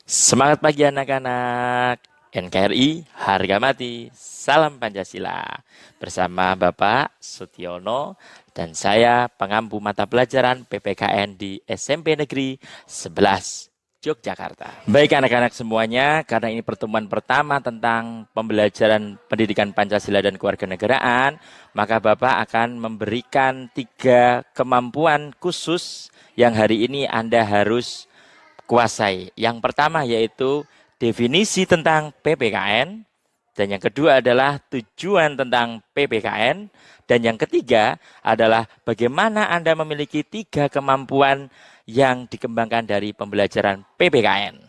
Semangat pagi anak-anak. NKRI, harga mati, salam Pancasila. Bersama Bapak Sutiono dan saya pengampu mata pelajaran PPKN di SMP Negeri 11 Yogyakarta. Baik anak-anak semuanya, karena ini pertemuan pertama tentang pembelajaran pendidikan Pancasila dan kewarganegaraan, maka Bapak akan memberikan 3 kemampuan khusus yang hari ini Anda harus kuasai. Yang pertama yaitu definisi tentang PPKN, dan yang kedua adalah tujuan tentang PPKN, dan yang ketiga adalah bagaimana Anda memiliki 3 kemampuan yang dikembangkan dari pembelajaran PPKN.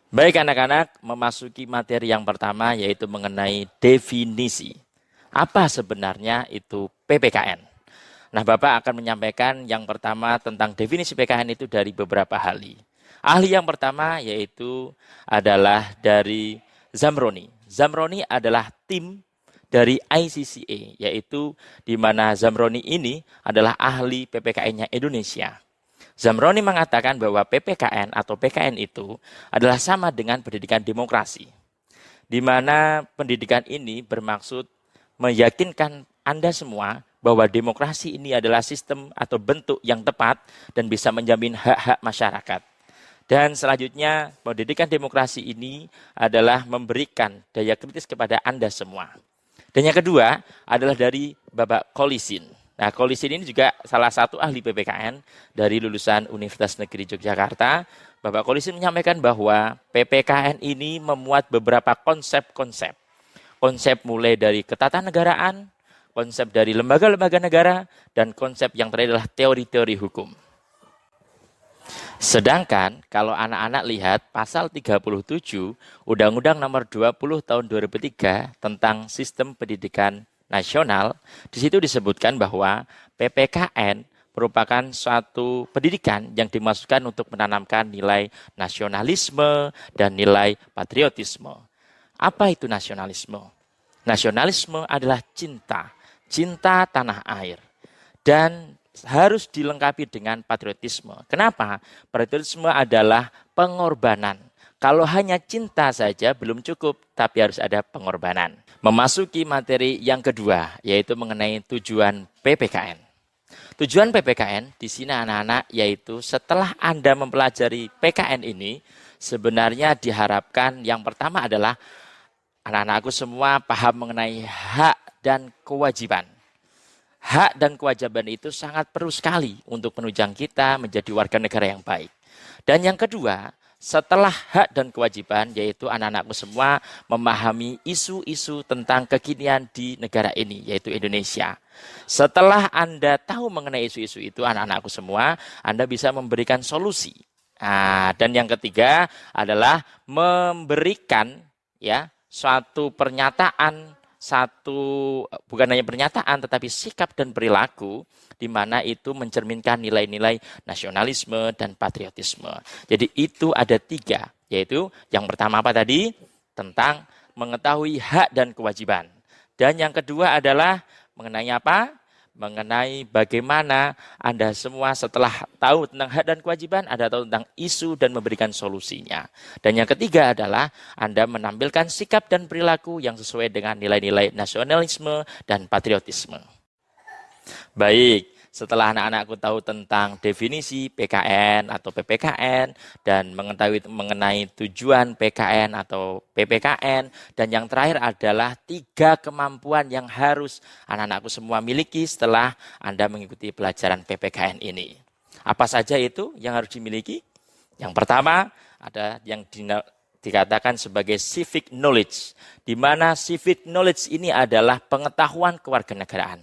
Baik anak-anak, memasuki materi yang pertama yaitu mengenai definisi. Apa sebenarnya itu PPKN? Nah, Bapak akan menyampaikan yang pertama tentang definisi PPKN itu dari beberapa ahli. Ahli yang pertama yaitu adalah dari Zamroni. Zamroni adalah tim dari ICCA, yaitu di mana Zamroni ini adalah ahli PPKN-nya Indonesia. Zamroni mengatakan bahwa PPKN atau PKN itu adalah sama dengan pendidikan demokrasi, di mana pendidikan ini bermaksud meyakinkan Anda semua bahwa demokrasi ini adalah sistem atau bentuk yang tepat dan bisa menjamin hak-hak masyarakat. Dan selanjutnya, pendidikan demokrasi ini adalah memberikan daya kritis kepada Anda semua. Dan yang kedua adalah dari Bapak Kolisin. Nah, Kolisin ini juga salah satu ahli PPKN dari lulusan Universitas Negeri Yogyakarta. Bapak Kolisin menyampaikan bahwa PPKN ini memuat beberapa konsep-konsep. Konsep mulai dari ketatanegaraan, konsep dari lembaga-lembaga negara, dan konsep yang terakhir adalah teori-teori hukum. Sedangkan kalau anak-anak lihat pasal 37 Undang-Undang Nomor 20 Tahun 2003 tentang Sistem Pendidikan Nasional, di situ disebutkan bahwa PPKN merupakan suatu pendidikan yang dimaksudkan untuk menanamkan nilai nasionalisme dan nilai patriotisme. Apa itu nasionalisme? Nasionalisme adalah cinta, cinta tanah air. Dan harus dilengkapi dengan patriotisme. Kenapa? Patriotisme adalah pengorbanan. Kalau hanya cinta saja belum cukup, tapi harus ada pengorbanan. Memasuki materi yang kedua, yaitu mengenai tujuan PPKN. Tujuan PPKN di sini anak-anak, yaitu setelah Anda mempelajari PKN ini, sebenarnya diharapkan yang pertama adalah anak-anakku semua paham mengenai hak dan kewajiban. Hak dan kewajiban itu sangat perlu sekali untuk menunjang kita menjadi warga negara yang baik. Dan yang kedua, setelah hak dan kewajiban, yaitu anak-anakku semua memahami isu-isu tentang kekinian di negara ini, yaitu Indonesia. Setelah Anda tahu mengenai isu-isu itu, anak-anakku semua, Anda bisa memberikan solusi. Dan yang ketiga adalah memberikan suatu pernyataan, bukan hanya pernyataan tetapi sikap dan perilaku di mana itu mencerminkan nilai-nilai nasionalisme dan patriotisme. Jadi itu ada 3, yaitu yang pertama apa tadi? Tentang mengetahui hak dan kewajiban. Dan yang kedua adalah mengenai apa? Mengenai bagaimana Anda semua setelah tahu tentang hak dan kewajiban, Anda tahu tentang isu dan memberikan solusinya. Dan yang ketiga adalah Anda menampilkan sikap dan perilaku yang sesuai dengan nilai-nilai nasionalisme dan patriotisme. Baik, setelah anak-anakku tahu tentang definisi PKN atau PPKN dan mengetahui mengenai tujuan PKN atau PPKN, dan yang terakhir adalah 3 kemampuan yang harus anak-anakku semua miliki setelah Anda mengikuti pelajaran PPKN ini. Apa saja itu yang harus dimiliki? Yang pertama ada yang dikatakan sebagai civic knowledge, di mana civic knowledge ini adalah pengetahuan kewarganegaraan.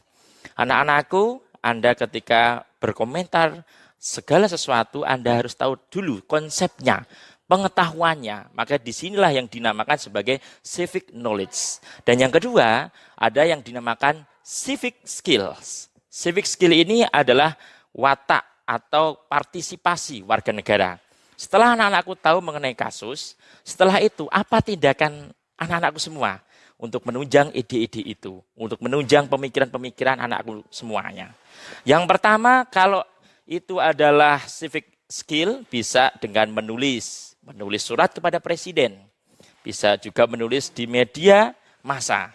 Anak-anakku, Anda ketika berkomentar segala sesuatu, Anda harus tahu dulu konsepnya, pengetahuannya. Maka disinilah yang dinamakan sebagai civic knowledge. Dan yang kedua, ada yang dinamakan civic skills. Civic skill ini adalah watak atau partisipasi warga negara. Setelah anak-anakku tahu mengenai kasus, setelah itu apa tindakan anak-anakku semua? Untuk menunjang ide-ide itu, untuk menunjang pemikiran-pemikiran anakku semuanya. Yang pertama, kalau itu adalah civic skill bisa dengan menulis surat kepada presiden, bisa juga menulis di media massa,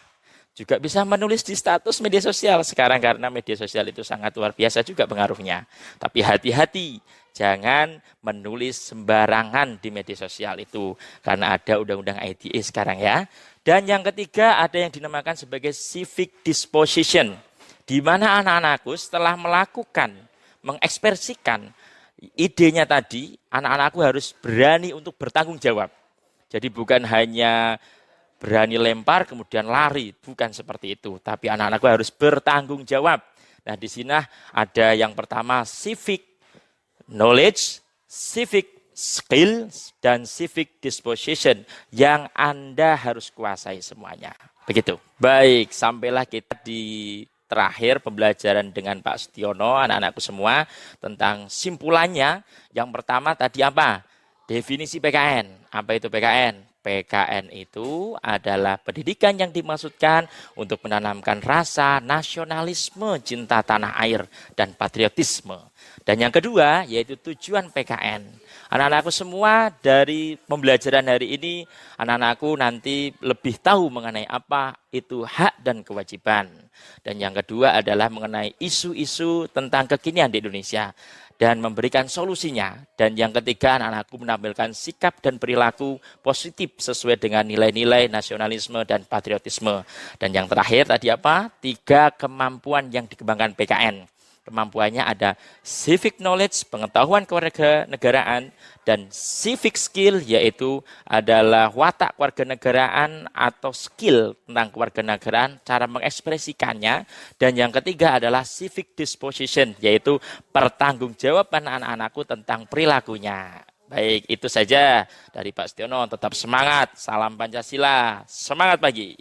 juga bisa menulis di status media sosial sekarang karena media sosial itu sangat luar biasa juga pengaruhnya. Tapi hati-hati, jangan menulis sembarangan di media sosial itu karena ada undang-undang ITE sekarang ya. Dan yang ketiga ada yang dinamakan sebagai civic disposition, di mana anak-anakku setelah melakukan, mengekspresikan idenya tadi, anak-anakku harus berani untuk bertanggung jawab. Jadi bukan hanya berani lempar kemudian lari, bukan seperti itu. Tapi anak-anakku harus bertanggung jawab. Nah, di sini ada yang pertama civic knowledge, civic skill, dan civic disposition yang Anda harus kuasai semuanya. Begitu. Baik, sampailah kita di terakhir pembelajaran dengan Pak Setiono, anak-anakku semua, tentang simpulannya. Yang pertama tadi apa? Definisi PKN. Apa itu PKN? PKN itu adalah pendidikan yang dimaksudkan untuk menanamkan rasa nasionalisme, cinta tanah air, dan patriotisme. Dan yang kedua yaitu tujuan PKN. Anak-anakku semua dari pembelajaran hari ini, anak-anakku nanti lebih tahu mengenai apa itu hak dan kewajiban. Dan yang kedua adalah mengenai isu-isu tentang kekinian di Indonesia dan memberikan solusinya. Dan yang ketiga, anak-anakku menampilkan sikap dan perilaku positif sesuai dengan nilai-nilai nasionalisme dan patriotisme. Dan yang terakhir tadi apa? 3 kemampuan yang dikembangkan PKN. Kemampuannya ada civic knowledge, pengetahuan kewarganegaraan, dan civic skill, yaitu adalah watak kewarganegaraan atau skill tentang kewarganegaraan, cara mengekspresikannya. Dan yang ketiga adalah civic disposition, yaitu pertanggungjawaban anak-anakku tentang perilakunya. Baik, itu saja dari Pak Setiono. Tetap semangat, salam Pancasila, semangat pagi.